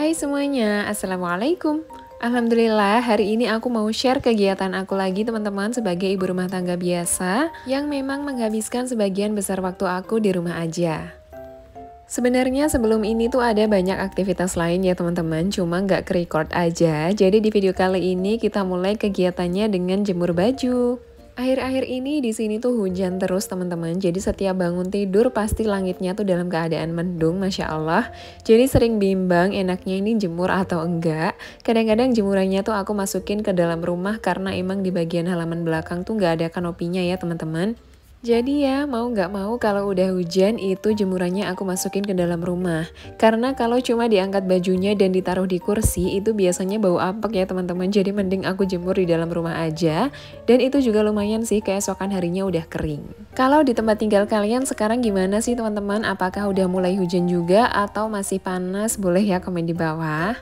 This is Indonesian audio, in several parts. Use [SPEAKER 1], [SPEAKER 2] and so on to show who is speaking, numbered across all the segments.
[SPEAKER 1] Hai semuanya, Assalamualaikum. Alhamdulillah, hari ini aku mau share kegiatan aku lagi teman-teman sebagai ibu rumah tangga biasa yang memang menghabiskan sebagian besar waktu aku di rumah aja. Sebenarnya sebelum ini tuh ada banyak aktivitas lain ya teman-teman, cuma nggak ke-record aja. Jadi di video kali ini kita mulai kegiatannya dengan jemur baju. Akhir-akhir ini di sini tuh hujan terus teman-teman, jadi setiap bangun tidur pasti langitnya tuh dalam keadaan mendung, Masya Allah. Jadi sering bimbang enaknya ini jemur atau enggak. Kadang-kadang jemurannya tuh aku masukin ke dalam rumah karena emang di bagian halaman belakang tuh nggak ada kanopinya ya teman-teman. Jadi ya, mau nggak mau kalau udah hujan itu jemurannya aku masukin ke dalam rumah. Karena kalau cuma diangkat bajunya dan ditaruh di kursi itu biasanya bau apek ya teman-teman. Jadi mending aku jemur di dalam rumah aja. Dan itu juga lumayan sih keesokan harinya udah kering. Kalau di tempat tinggal kalian sekarang gimana sih teman-teman? Apakah udah mulai hujan juga atau masih panas? Boleh ya komen di bawah.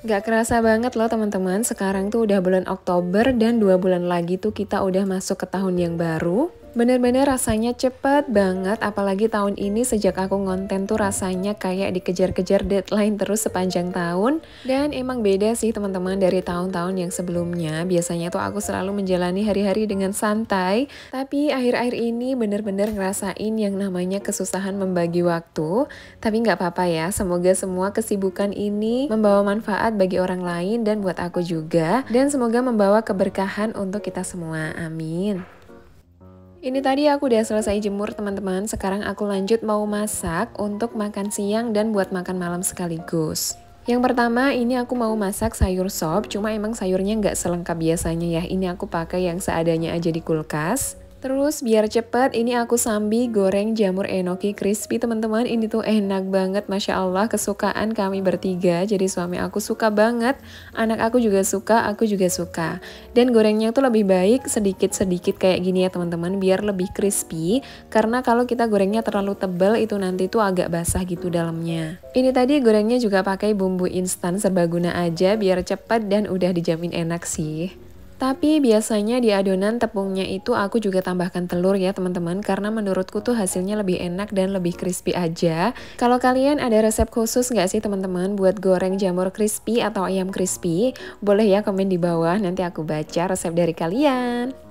[SPEAKER 1] Gak kerasa banget loh teman-teman, sekarang tuh udah bulan Oktober dan 2 bulan lagi tuh kita udah masuk ke tahun yang baru. Bener-bener rasanya cepet banget, apalagi tahun ini sejak aku ngonten tuh rasanya kayak dikejar-kejar deadline terus sepanjang tahun. Dan emang beda sih teman-teman dari tahun-tahun yang sebelumnya, biasanya tuh aku selalu menjalani hari-hari dengan santai. Tapi akhir-akhir ini bener-bener ngerasain yang namanya kesusahan membagi waktu. Tapi nggak apa-apa ya, semoga semua kesibukan ini membawa manfaat bagi orang lain dan buat aku juga. Dan semoga membawa keberkahan untuk kita semua, amin. Ini tadi aku udah selesai jemur teman-teman, sekarang aku lanjut mau masak untuk makan siang dan buat makan malam sekaligus. Yang pertama ini aku mau masak sayur sop, cuma emang sayurnya nggak selengkap biasanya ya, ini aku pakai yang seadanya aja di kulkas. Terus biar cepet ini aku sambil goreng jamur enoki crispy teman-teman. Ini tuh enak banget, Masya Allah, kesukaan kami bertiga. Jadi suami aku suka banget, anak aku juga suka, aku juga suka. Dan gorengnya tuh lebih baik sedikit-sedikit kayak gini ya teman-teman, biar lebih crispy. Karena kalau kita gorengnya terlalu tebal itu nanti tuh agak basah gitu dalamnya. Ini tadi gorengnya juga pakai bumbu instan serbaguna aja biar cepet dan udah dijamin enak sih. Tapi biasanya di adonan tepungnya itu aku juga tambahkan telur ya teman-teman, karena menurutku tuh hasilnya lebih enak dan lebih crispy aja. Kalau kalian ada resep khusus nggak sih teman-teman buat goreng jamur crispy atau ayam crispy? Boleh ya komen di bawah, nanti aku baca resep dari kalian.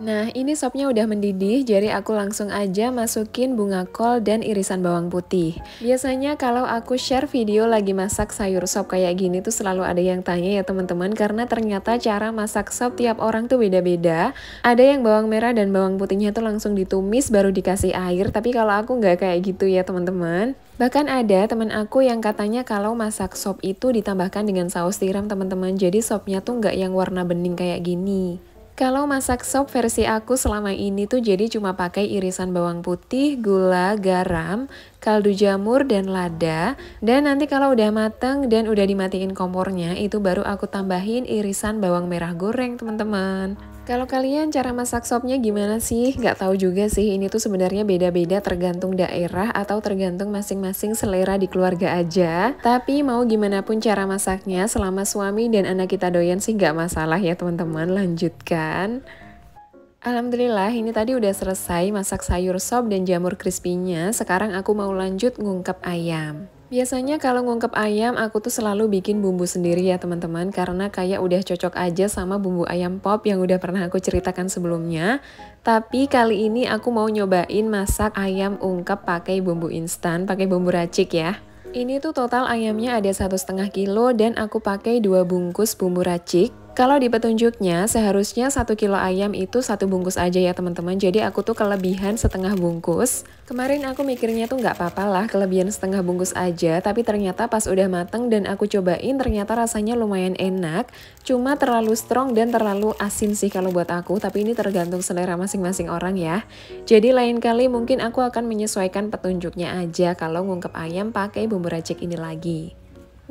[SPEAKER 1] Nah, ini sopnya udah mendidih, jadi aku langsung aja masukin bunga kol dan irisan bawang putih. Biasanya kalau aku share video lagi masak sayur sop kayak gini tuh selalu ada yang tanya ya teman-teman, karena ternyata cara masak sop tiap orang tuh beda-beda. Ada yang bawang merah dan bawang putihnya tuh langsung ditumis baru dikasih air, tapi kalau aku nggak kayak gitu ya teman-teman. Bahkan ada teman aku yang katanya kalau masak sop itu ditambahkan dengan saus tiram teman-teman, jadi sopnya tuh nggak yang warna bening kayak gini. Kalau masak sop versi aku selama ini tuh jadi cuma pakai irisan bawang putih, gula, garam, kaldu jamur, dan lada. Dan nanti kalau udah mateng dan udah dimatiin kompornya, itu baru aku tambahin irisan bawang merah goreng teman-teman. Kalau kalian cara masak sopnya gimana sih? Nggak tahu juga sih, ini tuh sebenarnya beda-beda tergantung daerah atau tergantung masing-masing selera di keluarga aja. Tapi mau gimana pun cara masaknya, selama suami dan anak kita doyan sih nggak masalah ya teman-teman, lanjutkan. Alhamdulillah ini tadi udah selesai masak sayur sop dan jamur crispy-nya, sekarang aku mau lanjut ngungkep ayam. Biasanya kalau ngungkep ayam aku tuh selalu bikin bumbu sendiri ya teman-teman, karena kayak udah cocok aja sama bumbu ayam pop yang udah pernah aku ceritakan sebelumnya. Tapi kali ini aku mau nyobain masak ayam ungkep pakai bumbu instan, pakai bumbu racik ya. Ini tuh total ayamnya ada 1,5 kilo dan aku pakai 2 bungkus bumbu racik. Kalau di petunjuknya seharusnya 1 kilo ayam itu 1 bungkus aja ya teman-teman, jadi aku tuh kelebihan setengah bungkus. Kemarin aku mikirnya tuh nggak apa-apa lah kelebihan setengah bungkus aja, tapi ternyata pas udah mateng dan aku cobain ternyata rasanya lumayan enak. Cuma terlalu strong dan terlalu asin sih kalau buat aku, tapi ini tergantung selera masing-masing orang ya. Jadi lain kali mungkin aku akan menyesuaikan petunjuknya aja kalau ngungkep ayam pakai bumbu racik ini lagi.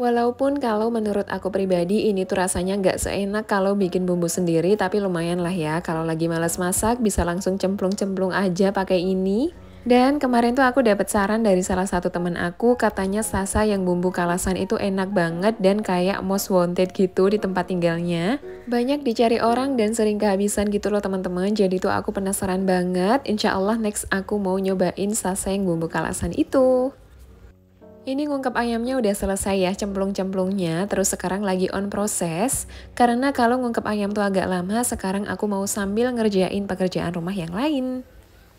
[SPEAKER 1] Walaupun kalau menurut aku pribadi ini tuh rasanya nggak seenak kalau bikin bumbu sendiri, tapi lumayan lah ya. Kalau lagi malas masak bisa langsung cemplung-cemplung aja pakai ini. Dan kemarin tuh aku dapat saran dari salah satu temen aku, katanya Sasa yang bumbu kalasan itu enak banget dan kayak most wanted gitu di tempat tinggalnya. Banyak dicari orang dan sering kehabisan gitu loh teman-teman. Jadi tuh aku penasaran banget. Insya Allah next aku mau nyobain Sasa yang bumbu kalasan itu. Ini ngungkep ayamnya udah selesai ya cemplung-cemplungnya, terus sekarang lagi on proses. Karena kalau ngungkep ayam tuh agak lama, sekarang aku mau sambil ngerjain pekerjaan rumah yang lain.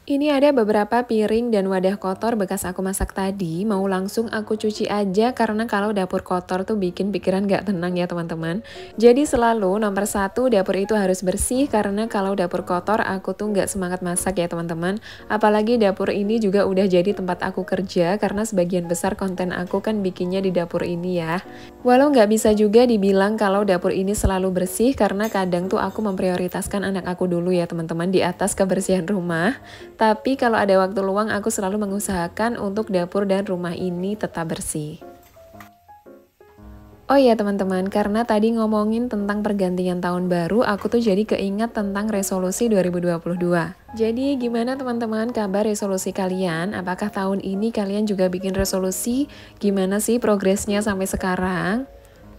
[SPEAKER 1] Ini ada beberapa piring dan wadah kotor bekas aku masak tadi, mau langsung aku cuci aja karena kalau dapur kotor tuh bikin pikiran gak tenang ya teman-teman. Jadi selalu nomor satu dapur itu harus bersih karena kalau dapur kotor aku tuh gak semangat masak ya teman-teman. Apalagi dapur ini juga udah jadi tempat aku kerja karena sebagian besar konten aku kan bikinnya di dapur ini ya. Walau gak bisa juga dibilang kalau dapur ini selalu bersih karena kadang tuh aku memprioritaskan anak aku dulu ya teman-teman di atas kebersihan rumah. Tapi kalau ada waktu luang aku selalu mengusahakan untuk dapur dan rumah ini tetap bersih. Oh iya teman-teman, karena tadi ngomongin tentang pergantian tahun baru, aku tuh jadi keingat tentang resolusi 2022. Jadi gimana teman-teman kabar resolusi kalian? Apakah tahun ini kalian juga bikin resolusi? Gimana sih progresnya sampai sekarang?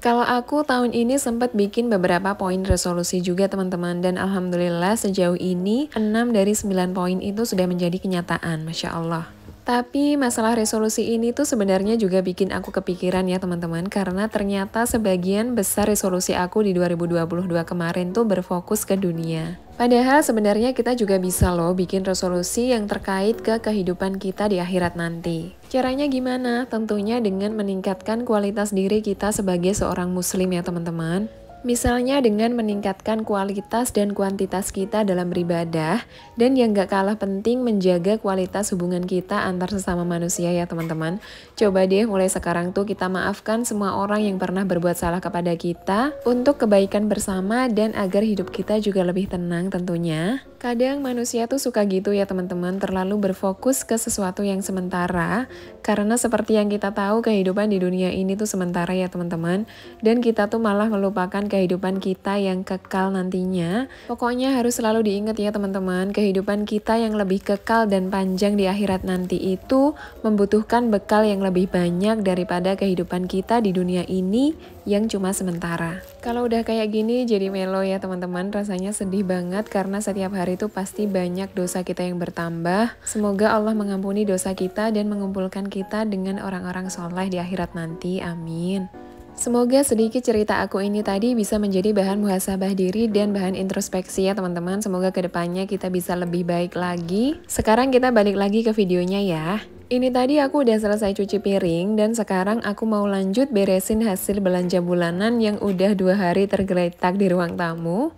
[SPEAKER 1] Kalau aku tahun ini sempat bikin beberapa poin resolusi juga teman-teman, dan alhamdulillah sejauh ini 6 dari 9 poin itu sudah menjadi kenyataan, Masya Allah. Tapi masalah resolusi ini tuh sebenarnya juga bikin aku kepikiran ya teman-teman, karena ternyata sebagian besar resolusi aku di 2022 kemarin tuh berfokus ke dunia. Padahal sebenarnya kita juga bisa loh bikin resolusi yang terkait ke kehidupan kita di akhirat nanti. Caranya gimana? Tentunya dengan meningkatkan kualitas diri kita sebagai seorang muslim ya teman-teman. Misalnya dengan meningkatkan kualitas dan kuantitas kita dalam beribadah, dan yang gak kalah penting menjaga kualitas hubungan kita antar sesama manusia ya teman-teman. Coba deh mulai sekarang tuh kita maafkan semua orang yang pernah berbuat salah kepada kita untuk kebaikan bersama dan agar hidup kita juga lebih tenang tentunya. Kadang manusia tuh suka gitu ya teman-teman, terlalu berfokus ke sesuatu yang sementara, karena seperti yang kita tahu kehidupan di dunia ini tuh sementara ya teman-teman, dan kita tuh malah melupakan kehidupan kita yang kekal nantinya. Pokoknya harus selalu diingat ya teman-teman, kehidupan kita yang lebih kekal dan panjang di akhirat nanti itu membutuhkan bekal yang lebih banyak daripada kehidupan kita di dunia ini yang cuma sementara. Kalau udah kayak gini jadi melo ya teman-teman, rasanya sedih banget karena setiap hari itu pasti banyak dosa kita yang bertambah. Semoga Allah mengampuni dosa kita dan mengumpulkan kita dengan orang-orang soleh di akhirat nanti, amin. Semoga sedikit cerita aku ini tadi bisa menjadi bahan muhasabah diri dan bahan introspeksi ya teman-teman. Semoga kedepannya kita bisa lebih baik lagi. Sekarang kita balik lagi ke videonya ya. Ini tadi aku udah selesai cuci piring dan sekarang aku mau lanjut beresin hasil belanja bulanan yang udah 2 hari tergeletak di ruang tamu.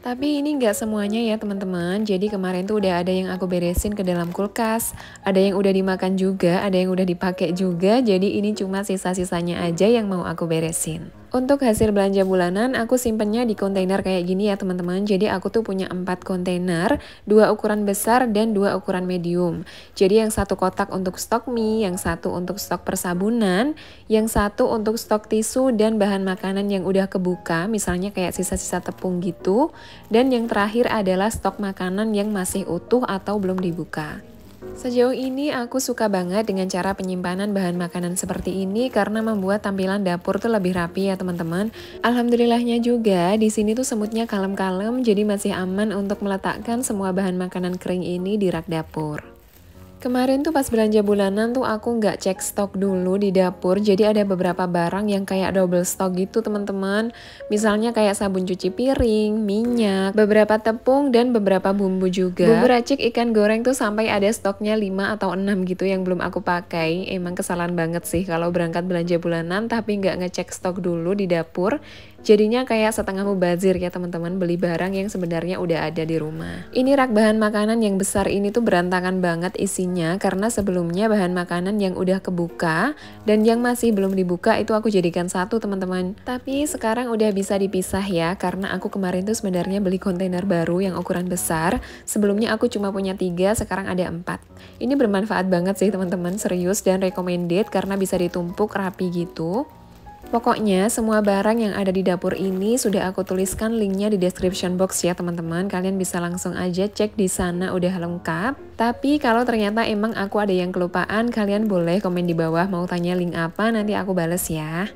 [SPEAKER 1] Tapi ini nggak semuanya ya teman-teman, jadi kemarin tuh udah ada yang aku beresin ke dalam kulkas, ada yang udah dimakan juga, ada yang udah dipakai juga, jadi ini cuma sisa-sisanya aja yang mau aku beresin. Untuk hasil belanja bulanan, aku simpennya di kontainer kayak gini ya teman-teman. Jadi aku tuh punya 4 kontainer, 2 ukuran besar dan 2 ukuran medium. Jadi yang satu kotak untuk stok mie, yang satu untuk stok persabunan, yang satu untuk stok tisu dan bahan makanan yang udah kebuka, misalnya kayak sisa-sisa tepung gitu. Dan yang terakhir adalah stok makanan yang masih utuh atau belum dibuka. Sejauh ini aku suka banget dengan cara penyimpanan bahan makanan seperti ini karena membuat tampilan dapur tuh lebih rapi ya teman-teman. Alhamdulillahnya juga di sini tuh semutnya kalem-kalem, jadi masih aman untuk meletakkan semua bahan makanan kering ini di rak dapur. Kemarin tuh pas belanja bulanan tuh aku nggak cek stok dulu di dapur, jadi ada beberapa barang yang kayak double stok gitu teman-teman. Misalnya kayak sabun cuci piring, minyak, beberapa tepung, dan beberapa bumbu juga. Bumbu racik ikan goreng tuh sampai ada stoknya 5 atau 6 gitu yang belum aku pakai. Emang kesalahan banget sih kalau berangkat belanja bulanan tapi nggak ngecek stok dulu di dapur. Jadinya kayak setengah mubazir ya teman-teman, beli barang yang sebenarnya udah ada di rumah. Ini rak bahan makanan yang besar ini tuh berantakan banget isinya karena sebelumnya bahan makanan yang udah kebuka dan yang masih belum dibuka itu aku jadikan satu teman-teman. Tapi sekarang udah bisa dipisah ya karena aku kemarin tuh sebenarnya beli kontainer baru yang ukuran besar. Sebelumnya aku cuma punya 3, sekarang ada 4. Ini bermanfaat banget sih teman-teman, serius dan recommended karena bisa ditumpuk rapi gitu. Pokoknya semua barang yang ada di dapur ini sudah aku tuliskan linknya di description box ya teman-teman. Kalian bisa langsung aja cek di sana udah lengkap. Tapi kalau ternyata emang aku ada yang kelupaan, kalian boleh komen di bawah mau tanya link apa, nanti aku bales ya.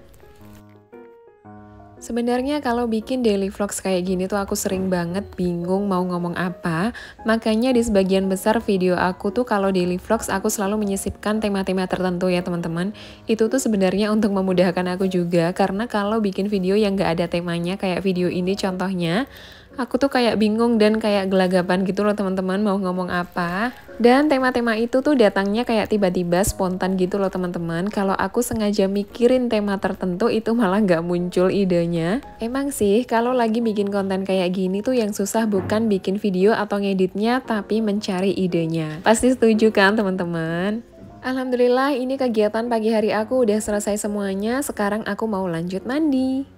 [SPEAKER 1] Sebenarnya kalau bikin daily vlogs kayak gini tuh aku sering banget bingung mau ngomong apa. Makanya di sebagian besar video aku tuh kalau daily vlogs aku selalu menyisipkan tema-tema tertentu ya teman-teman. Itu tuh sebenarnya untuk memudahkan aku juga, karena kalau bikin video yang gak ada temanya kayak video ini contohnya, aku tuh kayak bingung dan kayak gelagapan gitu loh teman-teman mau ngomong apa. Dan tema-tema itu tuh datangnya kayak tiba-tiba spontan gitu loh teman-teman. Kalau aku sengaja mikirin tema tertentu itu malah nggak muncul idenya. Emang sih kalau lagi bikin konten kayak gini tuh yang susah bukan bikin video atau ngeditnya, tapi mencari idenya. Pasti setuju kan teman-teman? Alhamdulillah ini kegiatan pagi hari aku udah selesai semuanya. Sekarang aku mau lanjut mandi.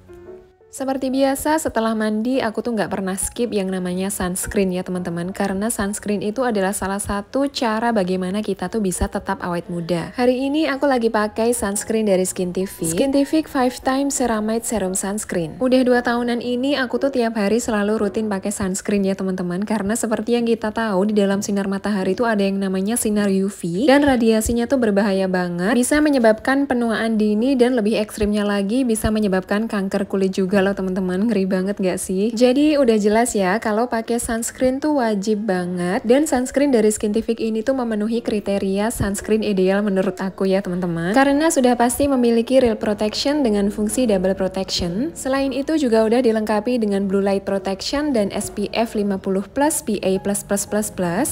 [SPEAKER 1] Seperti biasa, setelah mandi aku tuh nggak pernah skip yang namanya sunscreen ya teman-teman. Karena sunscreen itu adalah salah satu cara bagaimana kita tuh bisa tetap awet muda. Hari ini aku lagi pakai sunscreen dari Skintific 5 Times Ceramide Serum Sunscreen. Udah 2 tahunan ini aku tuh tiap hari selalu rutin pakai sunscreen ya teman-teman. Karena seperti yang kita tahu di dalam sinar matahari itu ada yang namanya sinar UV. Dan radiasinya tuh berbahaya banget. Bisa menyebabkan penuaan dini dan lebih ekstrimnya lagi bisa menyebabkan kanker kulit juga loh teman-teman, ngeri banget gak sih? Jadi udah jelas ya kalau pakai sunscreen tuh wajib banget, dan sunscreen dari Skintific ini tuh memenuhi kriteria sunscreen ideal menurut aku ya teman-teman, karena sudah pasti memiliki real protection dengan fungsi double protection. Selain itu juga udah dilengkapi dengan blue light protection dan SPF 50+ PA++++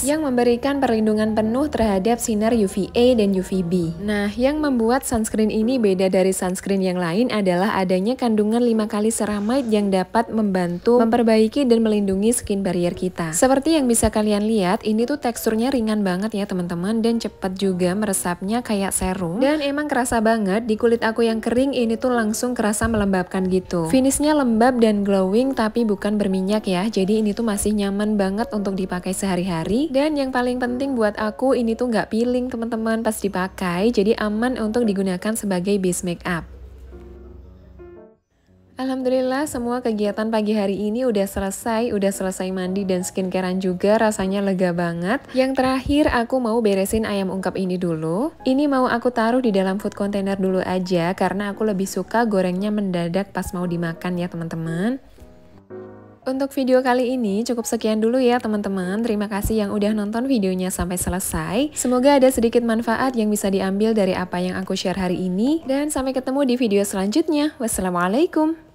[SPEAKER 1] yang memberikan perlindungan penuh terhadap sinar UVA dan UVB. Nah, yang membuat sunscreen ini beda dari sunscreen yang lain adalah adanya kandungan 5 kali ceramide yang dapat membantu memperbaiki dan melindungi skin barrier kita. Seperti yang bisa kalian lihat, ini tuh teksturnya ringan banget ya teman-teman, dan cepat juga meresapnya kayak serum. Dan emang kerasa banget di kulit aku yang kering, ini tuh langsung kerasa melembabkan gitu. Finishnya lembab dan glowing tapi bukan berminyak ya, jadi ini tuh masih nyaman banget untuk dipakai sehari-hari. Dan yang paling penting buat aku, ini tuh nggak peeling teman-teman pas dipakai, jadi aman untuk digunakan sebagai base makeup. Alhamdulillah semua kegiatan pagi hari ini udah selesai mandi dan skincarean juga, rasanya lega banget. Yang terakhir aku mau beresin ayam ungkap ini dulu. Ini mau aku taruh di dalam food container dulu aja karena aku lebih suka gorengnya mendadak pas mau dimakan ya teman-teman. Untuk video kali ini cukup sekian dulu ya teman-teman. Terima kasih yang udah nonton videonya sampai selesai. Semoga ada sedikit manfaat yang bisa diambil dari apa yang aku share hari ini. Dan sampai ketemu di video selanjutnya. Wassalamualaikum.